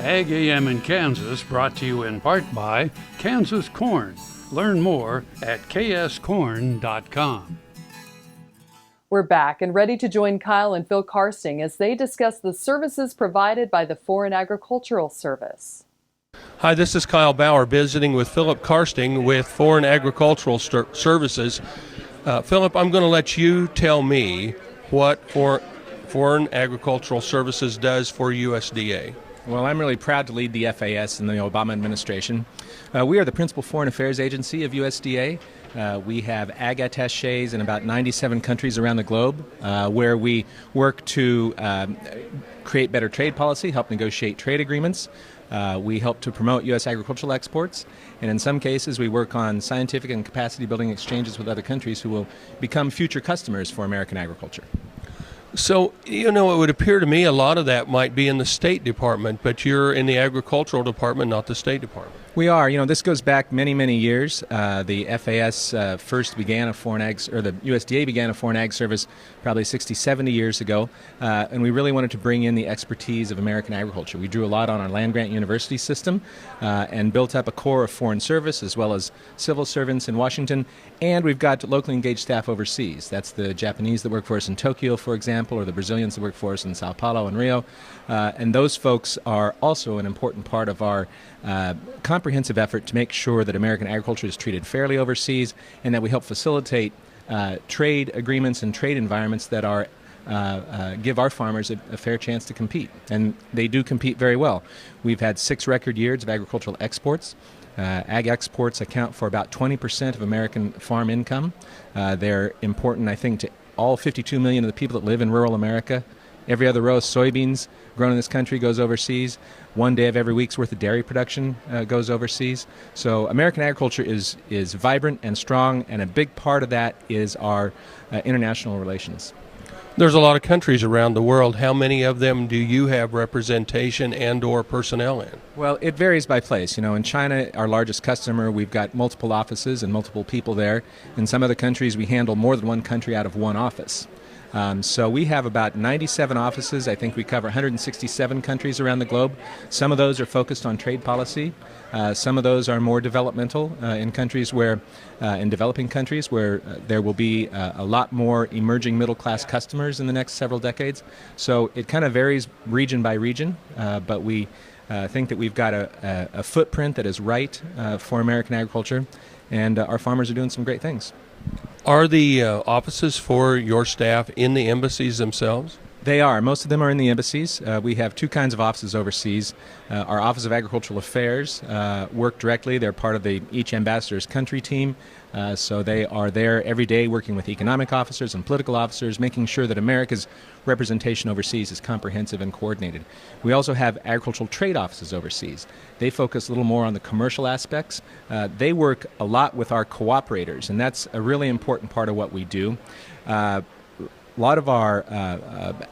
Ag AM in Kansas, brought to you in part by Kansas Corn. Learn more at kscorn.com. We're back and ready to join Kyle and Phil Karsting as they discuss the services provided by the Foreign Agricultural Service. Hi, this is Kyle Bauer visiting with Philip Karsting with Foreign Agricultural Services. Philip, I'm going to let you tell me what Foreign Agricultural Services does for USDA. Well, I'm really proud to lead the FAS in the Obama administration. We are the principal foreign affairs agency of USDA. We have ag attachés in about 97 countries around the globe where we work to create better trade policy, help negotiate trade agreements. We help to promote U.S. agricultural exports, and in some cases we work on scientific and capacity building exchanges with other countries who will become future customers for American agriculture. So, it would appear to me a lot of that might be in the State Department, but you're in the Agricultural Department, not the State Department. We are. This goes back many, many years. The FAS first began the USDA began a foreign ag service probably 60, 70 years ago, and we really wanted to bring in the expertise of American agriculture. We drew a lot on our land-grant university system and built up a core of foreign service as well as civil servants in Washington, and we've got locally engaged staff overseas. That's the Japanese that work for us in Tokyo, for example, or the Brazilians that work for us in Sao Paulo and Rio, and those folks are also an important part of our comprehensive effort to make sure that American agriculture is treated fairly overseas and that we help facilitate trade agreements and trade environments that are give our farmers a fair chance to compete. And they do compete very well. We've had 6 record years of agricultural exports. Ag exports account for about 20% of American farm income. They're important, I think, to all 52 million of the people that live in rural America. Every other row of soybeans grown in this country goes overseas. 1 day of every week's worth of dairy production goes overseas. So American agriculture is vibrant and strong, and a big part of that is our international relations. There's a lot of countries around the world. How many of them do you have representation and or personnel in? Well, it varies by place. In China, our largest customer, we've got multiple offices and multiple people there. In some other countries, we handle more than one country out of one office. So we have about 97 offices. I think we cover 167 countries around the globe. Some of those are focused on trade policy. Some of those are more developmental in developing countries where there will be a lot more emerging middle-class customers in the next several decades. So it kind of varies region by region, but we think that we've got a footprint that is right for American agriculture, and our farmers are doing some great things. Are the offices for your staff in the embassies themselves? They are. Most of them are in the embassies. We have 2 kinds of offices overseas. Our Office of Agricultural Affairs work directly. They're part of each ambassador's country team. So they are there every day working with economic officers and political officers, making sure that America's representation overseas is comprehensive and coordinated. We also have agricultural trade offices overseas. They focus a little more on the commercial aspects. They work a lot with our cooperators, and that's a really important part of what we do. A lot of our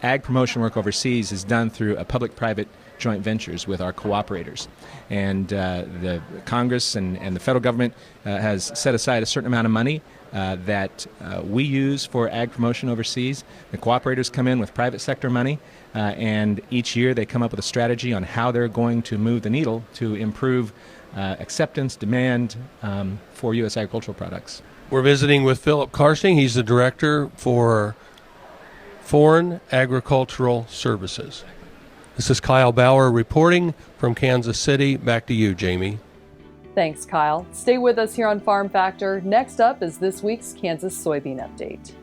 ag promotion work overseas is done through a public-private joint ventures with our cooperators. And the Congress and the federal government has set aside a certain amount of money that we use for ag promotion overseas. The cooperators come in with private sector money, and each year they come up with a strategy on how they're going to move the needle to improve acceptance, demand for U.S. agricultural products. We're visiting with Philip Karsting. He's the director for Foreign Agricultural Services. This is Kyle Bauer reporting from Kansas City. Back to you, Jamie. Thanks, Kyle. Stay with us here on Farm Factor. Next up is this week's Kansas Soybean Update.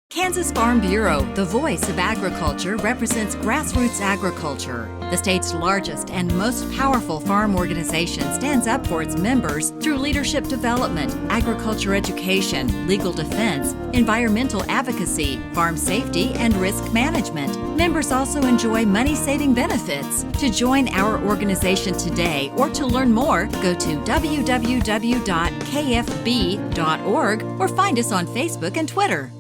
Kansas Farm Bureau, the voice of agriculture, represents grassroots agriculture. The state's largest and most powerful farm organization stands up for its members through leadership development, agriculture education, legal defense, environmental advocacy, farm safety, and risk management. Members also enjoy money-saving benefits. To join our organization today or to learn more, go to www.kfb.org or find us on Facebook and Twitter.